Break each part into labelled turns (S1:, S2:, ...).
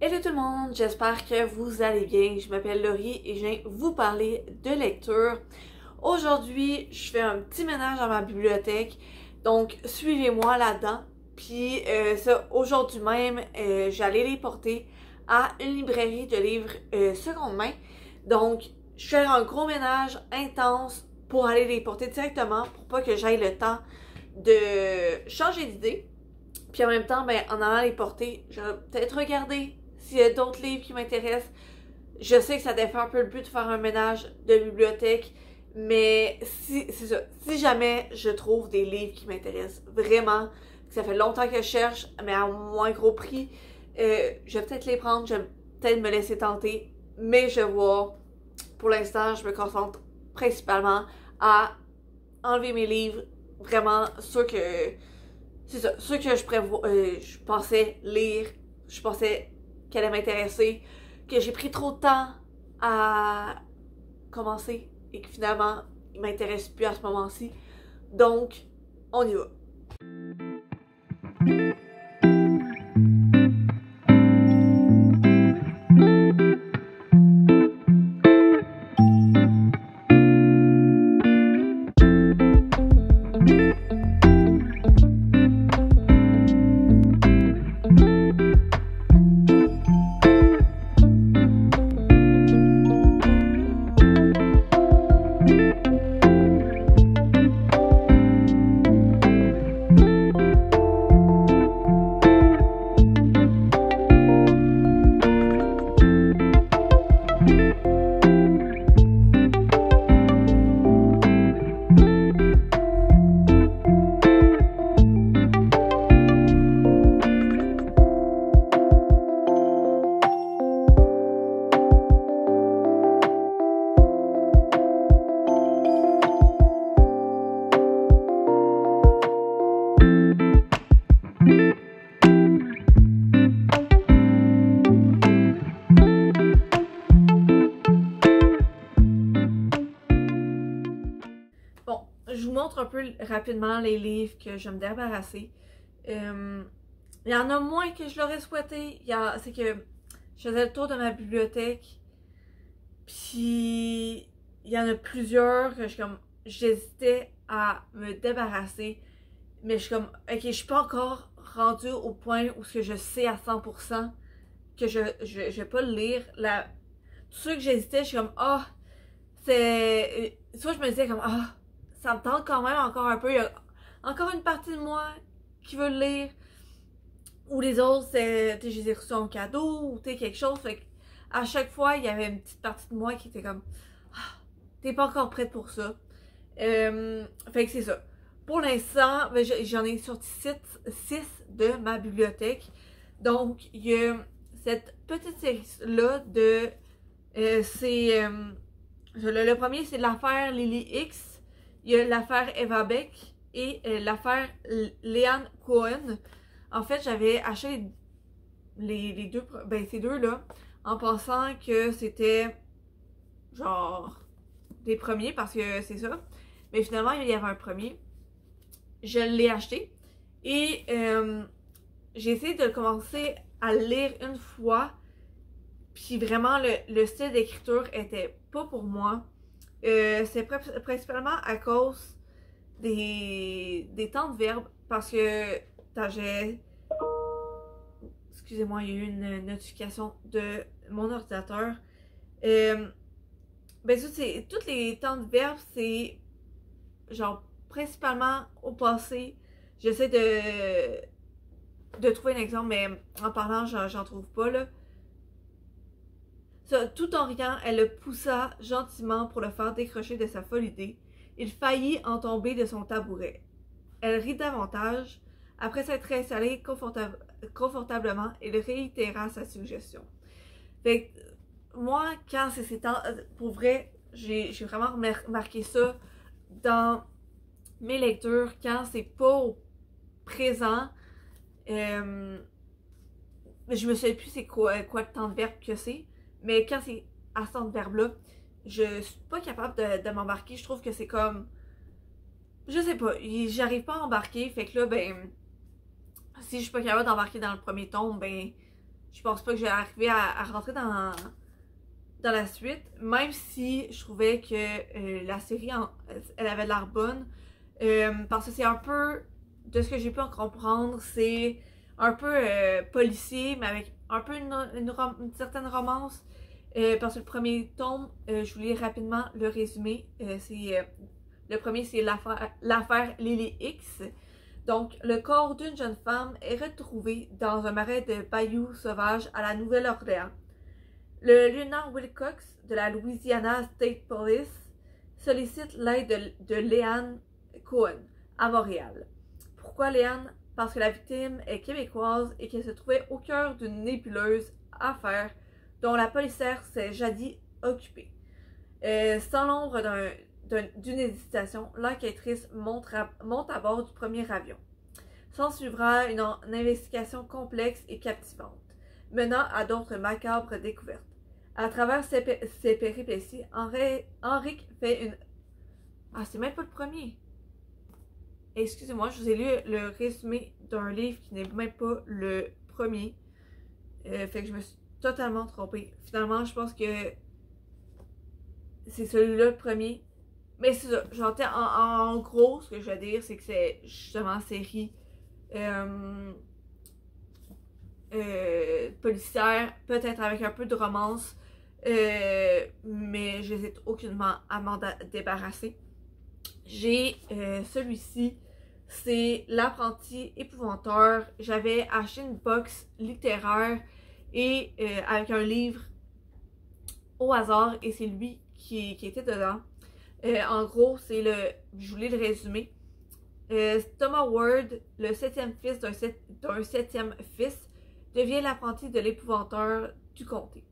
S1: Hello tout le monde, j'espère que vous allez bien. Je m'appelle Laurie et je viens vous parler de lecture. Aujourd'hui, je fais un petit ménage dans ma bibliothèque, donc suivez-moi là-dedans. Puis aujourd'hui même, j'allais les porter à une librairie de livres seconde main. Donc, je fais un gros ménage intense pour aller les porter directement pour pas que j'aille le temps de changer d'idée. Puis en même temps, ben, en allant les porter, je vais peut-être regarder s'il y a d'autres livres qui m'intéressent. Je sais que ça défait un peu le but de faire un ménage de bibliothèque, mais c'est ça. Si jamais je trouve des livres qui m'intéressent vraiment, que ça fait longtemps que je cherche, mais à un moins gros prix, je vais peut-être les prendre, je vais peut-être me laisser tenter, mais je vois, pour l'instant, je me concentre principalement à enlever mes livres, vraiment ceux que c'est ça, ceux que je pensais lire, je pensais qu'elle allait m'intéresser, que j'ai pris trop de temps à commencer et que finalement, ils m'intéressent plus à ce moment-ci. Donc, on y va. Bon, je vous montre un peu rapidement les livres que je vais me débarrasser. Il y en a moins que je l'aurais souhaité. C'est que je faisais le tour de ma bibliothèque, puis il y en a plusieurs que j'hésitais à me débarrasser, mais je suis comme, ok, je suis pas encore rendue au point où ce que je sais à 100% que je vais pas le lire. Tous ceux que j'hésitais, je suis comme, soit je me disais comme, ça me tente quand même encore un peu. Il y a encore une partie de moi qui veut le lire. Ou les autres, c'est, je les ai reçus en cadeau, ou quelque chose. Fait que à chaque fois, il y avait une petite partie de moi qui était comme, t'es pas encore prête pour ça. Fait que c'est ça. Pour l'instant, ben, j'en ai sorti 6 de ma bibliothèque. Donc, il y a cette petite série-là de. Le premier, c'est l'affaire Lily X. Il y a l'affaire Eva Beck et l'affaire Leanne Cohen. En fait, j'avais acheté les deux, ben ces deux-là, en pensant que c'était genre des premiers parce que c'est ça. Mais finalement, il y avait un premier. Je l'ai acheté et j'ai essayé de commencer à le lire une fois. Puis vraiment, le style d'écriture était pas pour moi. C'est principalement à cause des temps de verbe parce que j'ai. Excusez-moi, il y a eu une notification de mon ordinateur. Ben ça, c'est. Tous les temps de verbe, c'est genre principalement au passé. J'essaie de trouver un exemple, mais en parlant, j'en trouve pas là. Ça, tout en riant, elle le poussa gentiment pour le faire décrocher de sa folle idée. Il faillit en tomber de son tabouret. Elle rit davantage. Après s'être installée confortablement, il réitéra sa suggestion. Fait que, moi, quand c'est ces temps, pour vrai, j'ai vraiment remarqué ça dans mes lectures, quand c'est pas au présent, je me souviens plus c'est quoi le temps de verbe que c'est, mais quand c'est à ce temps de verbe-là, je suis pas capable de m'embarquer. Je trouve que c'est comme, je sais pas, j'arrive pas à embarquer, fait que là, ben, si je suis pas capable d'embarquer dans le premier tome, ben, je pense pas que j'ai arrivé à rentrer dans la suite, même si je trouvais que la série, elle avait de l'air bonne, parce que c'est un peu, de ce que j'ai pu en comprendre, c'est un peu policier, mais avec un peu une certaine romance, parce que le premier tome, je voulais rapidement le résumer, le premier c'est l'affaire Lily X. Donc, le corps d'une jeune femme est retrouvé dans un marais de bayou sauvage à la Nouvelle-Orléans. Le lieutenant Wilcox de la Louisiana State Police sollicite l'aide de Leanne Cohen à Montréal. Pourquoi Leanne? Parce que la victime est québécoise et qu'elle se trouvait au cœur d'une nébuleuse affaire dont la policière s'est jadis occupée. Sans l'ombre d'une hésitation, l'enquêtrice monte à bord du premier avion. S'en suivra une investigation complexe et captivante, menant à d'autres macabres découvertes. À travers ces péripéties, Henrik fait une... Ah, c'est même pas le premier! Excusez-moi, je vous ai lu le résumé d'un livre qui n'est même pas le premier. Fait que je me suis totalement trompée. Finalement, je pense que c'est celui-là le premier. Mais c'est ça, j'entends en gros, ce que je veux dire, c'est que c'est justement série policière, peut-être avec un peu de romance, mais j'hésite aucunement à m'en débarrasser. J'ai celui-ci, c'est L'apprenti épouvanteur. J'avais acheté une box littéraire et avec un livre au hasard, et c'est lui qui était dedans. En gros, c'est le... Je voulais le résumer. Thomas Ward, le septième fils d'un septième fils, devient l'apprenti de l'épouvanteur du comté.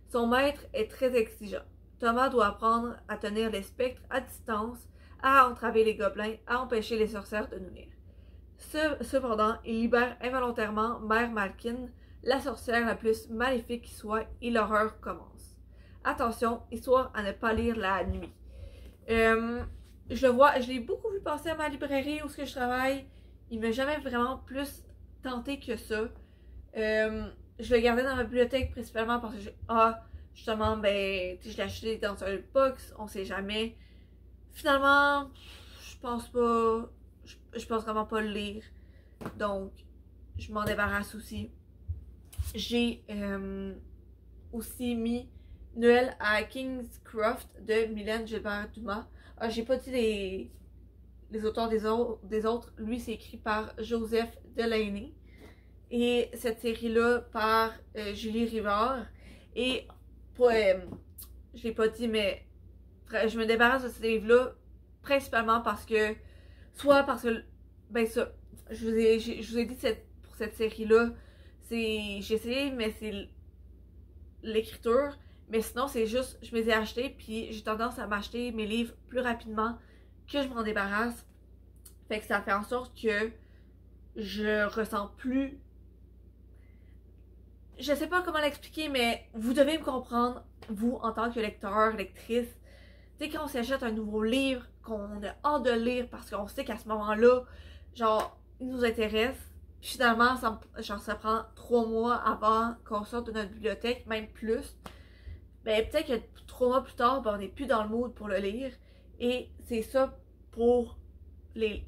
S1: Son maître est très exigeant. Thomas doit apprendre à tenir les spectres à distance, à entraver les gobelins, à empêcher les sorcières de nuire. Cependant, il libère involontairement Mère Malkin, la sorcière la plus maléfique qui soit, et l'horreur commence. Attention, histoire à ne pas lire la nuit. Je l'ai beaucoup vu passer à ma librairie où je travaille. Il m'a jamais vraiment plus tenté que ça. Je le gardais dans ma bibliothèque principalement parce que justement, ben, je l'ai acheté dans un box, on sait jamais. Finalement, je pense pas, je pense vraiment pas le lire. Donc, je m'en débarrasse aussi. J'ai aussi mis Noël à King's Croft de Mylène Gilbert-Dumas. J'ai pas dit les auteurs des autres. Lui, c'est écrit par Joseph Delaney. Et cette série-là par Julie Rivard. Et je l'ai pas dit, mais je me débarrasse de ce livre-là principalement parce que, ben ça, je vous ai dit pour cette série-là, j'ai essayé, mais c'est l'écriture. Mais sinon, c'est juste, je me les ai achetés, puis j'ai tendance à m'acheter mes livres plus rapidement que je m'en débarrasse. Fait que ça fait en sorte que je ressens plus... Je sais pas comment l'expliquer, mais vous devez me comprendre, vous, en tant que lecteur, lectrice. Tu sais, quand on s'achète un nouveau livre, qu'on a hâte de lire parce qu'on sait qu'à ce moment-là, genre, il nous intéresse. Puis finalement, ça prend 3 mois avant qu'on sorte de notre bibliothèque, même plus. Ben, peut-être que 3 mois plus tard, ben, on n'est plus dans le mood pour le lire. Et c'est ça pour les...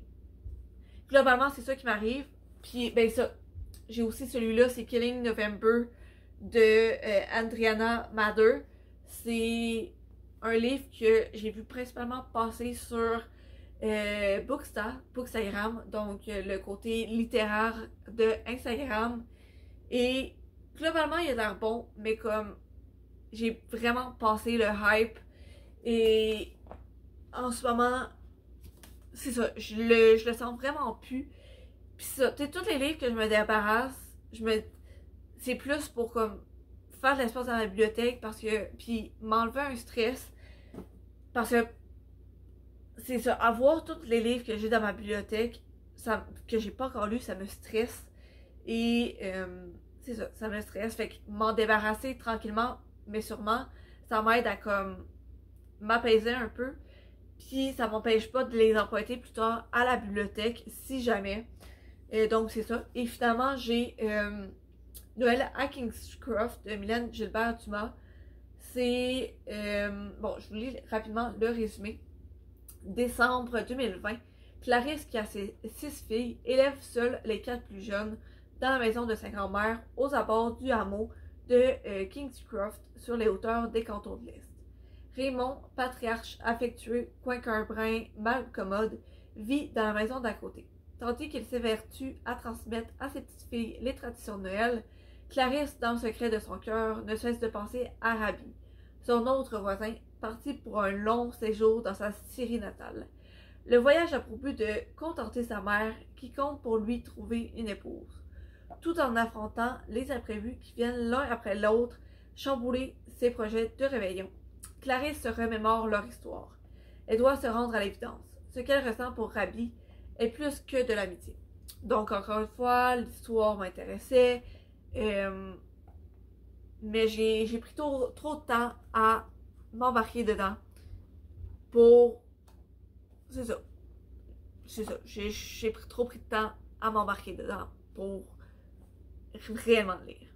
S1: Globalement, c'est ça qui m'arrive. Puis, ben ça, j'ai aussi celui-là, c'est Killing November de Adriana Mader. C'est un livre que j'ai vu principalement passer sur Bookstagram, donc le côté littéraire de Instagram. Et globalement, il a l'air bon, mais comme j'ai vraiment passé le hype et en ce moment, c'est ça, je le sens vraiment plus. Puis ça, tu sais, tous les livres que je me débarrasse, c'est plus pour comme faire de l'espace dans la bibliothèque parce que, puis m'enlever un stress parce que c'est ça, avoir tous les livres que j'ai dans ma bibliothèque, que j'ai pas encore lu, ça me stresse et c'est ça, ça me stresse. Fait que m'en débarrasser tranquillement mais sûrement, ça m'aide à comme m'apaiser un peu. Puis ça m'empêche pas de les emprunter plus tard à la bibliothèque si jamais. Donc c'est ça. Et finalement, j'ai Noël à Kingscroft de Mylène Gilbert-Dumas. C'est... bon, je vous lis rapidement le résumé. Décembre 2020, Clarisse, qui a ses 6 filles, élève seule les 4 plus jeunes dans la maison de sa grand-mère aux abords du hameau de Kingscroft sur les hauteurs des cantons de l'Est. Raymond, patriarche affectueux, coin-cœur brun, mal commode, vit dans la maison d'à côté. Tandis qu'il s'évertue à transmettre à ses petites filles les traditions de Noël, Clarisse, dans le secret de son cœur, ne cesse de penser à Rabi, son autre voisin, parti pour un long séjour dans sa Syrie natale. Le voyage a pour but de contenter sa mère, qui compte pour lui trouver une épouse, tout en affrontant les imprévus qui viennent l'un après l'autre chambouler ses projets de réveillon. Clarisse se remémore leur histoire. Elle doit se rendre à l'évidence. Ce qu'elle ressent pour Rabi est plus que de l'amitié. Donc, encore une fois, l'histoire m'intéressait, mais j'ai pris trop de temps à m'embarquer dedans pour... C'est ça. J'ai trop pris de temps à m'embarquer dedans pour réellement lire.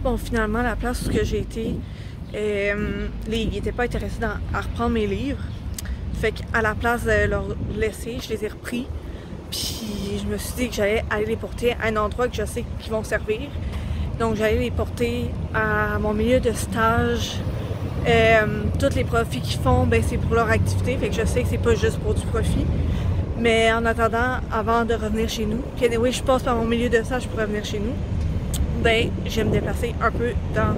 S1: Bon, finalement, la place où j'ai été, ils n'étaient pas intéressés à reprendre mes livres. Fait qu'à la place de leur laisser, je les ai repris. Puis je me suis dit que j'allais aller les porter à un endroit que je sais qu'ils vont servir. Donc j'allais les porter à mon milieu de stage. Tous les profits qu'ils font, ben, c'est pour leur activité. Fait que je sais que c'est pas juste pour du profit. Mais en attendant, avant de revenir chez nous, puis anyway, je passe par mon milieu de stage pour revenir chez nous, ben, je vais me déplacer un peu dans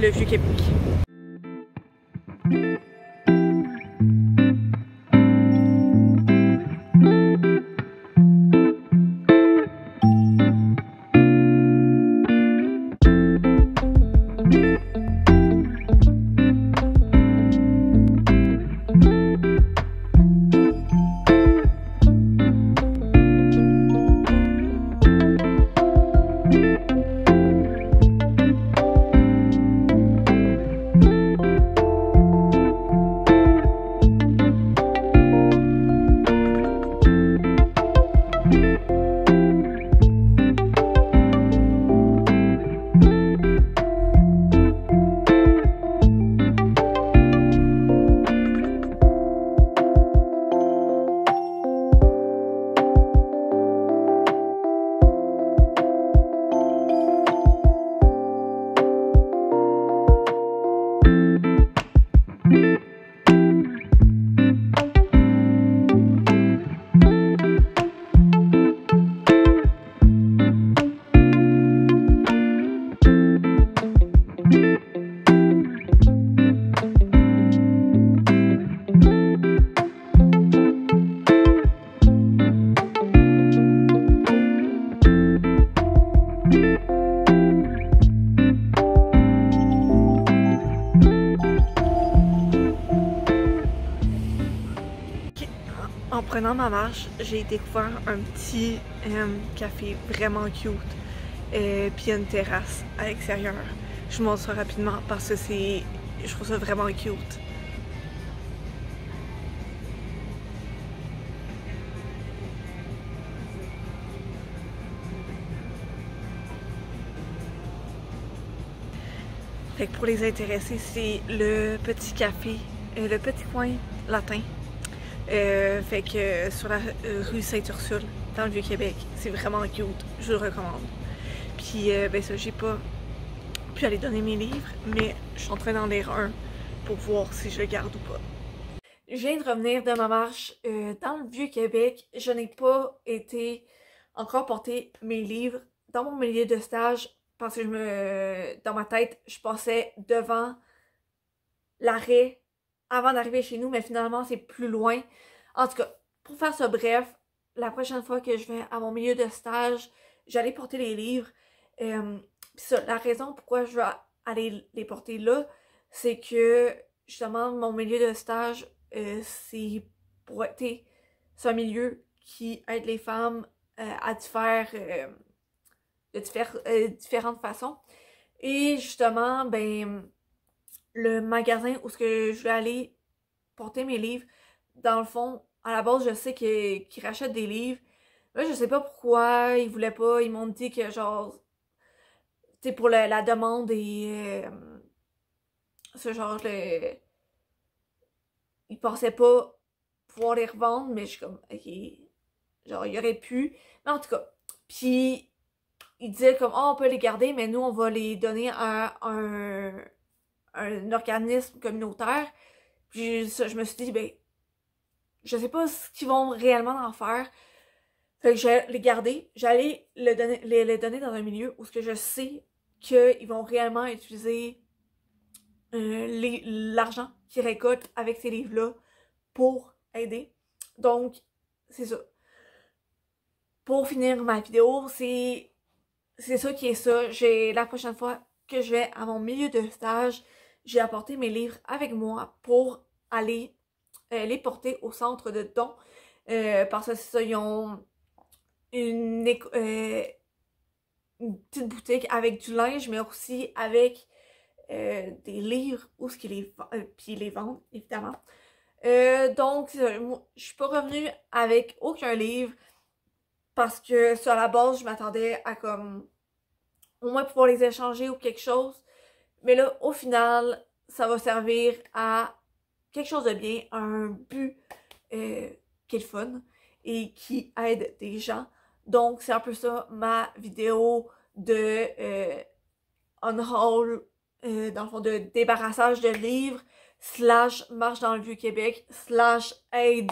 S1: le Vieux-Québec. En prenant ma marche, j'ai découvert un petit café vraiment cute. Puis il y a une terrasse à l'extérieur. Je vous montre ça rapidement parce que je trouve ça vraiment cute. Fait que pour les intéressés, c'est le petit café, le petit coin latin. Fait que sur la rue Sainte-Ursule, dans le Vieux-Québec, c'est vraiment cute, je le recommande. Puis ben ça, j'ai pas pu aller donner mes livres, mais je suis en train d'en lire un pour voir si je le garde ou pas. Je viens de revenir de ma marche dans le Vieux-Québec. Je n'ai pas été encore porter mes livres dans mon milieu de stage parce que dans ma tête, je passais devant l'arrêt avant d'arriver chez nous, mais finalement, c'est plus loin. En tout cas, pour faire ça bref, la prochaine fois que je vais à mon milieu de stage, j'allais porter les livres. Ça, la raison pourquoi je vais aller les porter là, c'est que, justement, mon milieu de stage, c'est un milieu qui aide les femmes à de différentes façons. Et justement, ben, le magasin où je vais aller porter mes livres, dans le fond, à la base, je sais qu'ils rachètent des livres. Là, je sais pas pourquoi ils voulaient pas. Ils m'ont dit que, genre, tu sais, pour la demande et ce genre, ils pensaient pas pouvoir les revendre, mais je suis comme, ok, genre, il y aurait pu. Mais en tout cas, puis ils disaient comme, oh, on peut les garder, mais nous, on va les donner à un organisme communautaire. Puis ça, je me suis dit, ben, je sais pas ce qu'ils vont réellement en faire. Fait que je vais les garder. J'allais les donner dans un milieu où ce que je sais qu'ils vont réellement utiliser l'argent qu'ils récoltent avec ces livres-là pour aider. Donc, c'est ça. Pour finir ma vidéo, c'est ça qui est ça. La prochaine fois que je vais à mon milieu de stage, j'ai apporté mes livres avec moi pour aller les porter au centre de dons. Parce que c'est ça, ils ont une petite boutique avec du linge, mais aussi avec des livres où ce qu'ils puis ils les vendent, évidemment. Donc, je suis pas revenue avec aucun livre parce que sur la base, je m'attendais à comme au moins pouvoir les échanger ou quelque chose. Mais là, au final, ça va servir à quelque chose de bien, à un but qui est le fun et qui aide des gens. Donc, c'est un peu ça ma vidéo de unhaul, dans le fond, de débarrassage de livres, / marche dans le Vieux-Québec, / aide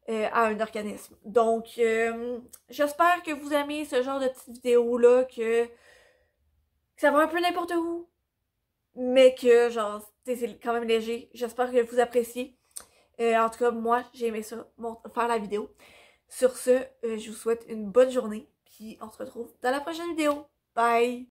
S1: à un organisme. Donc, j'espère que vous aimez ce genre de petites vidéos-là, que ça va un peu n'importe où, mais que, genre, c'est quand même léger. J'espère que vous appréciez. En tout cas, moi, j'ai aimé ça, faire la vidéo. Sur ce, je vous souhaite une bonne journée, puis on se retrouve dans la prochaine vidéo. Bye!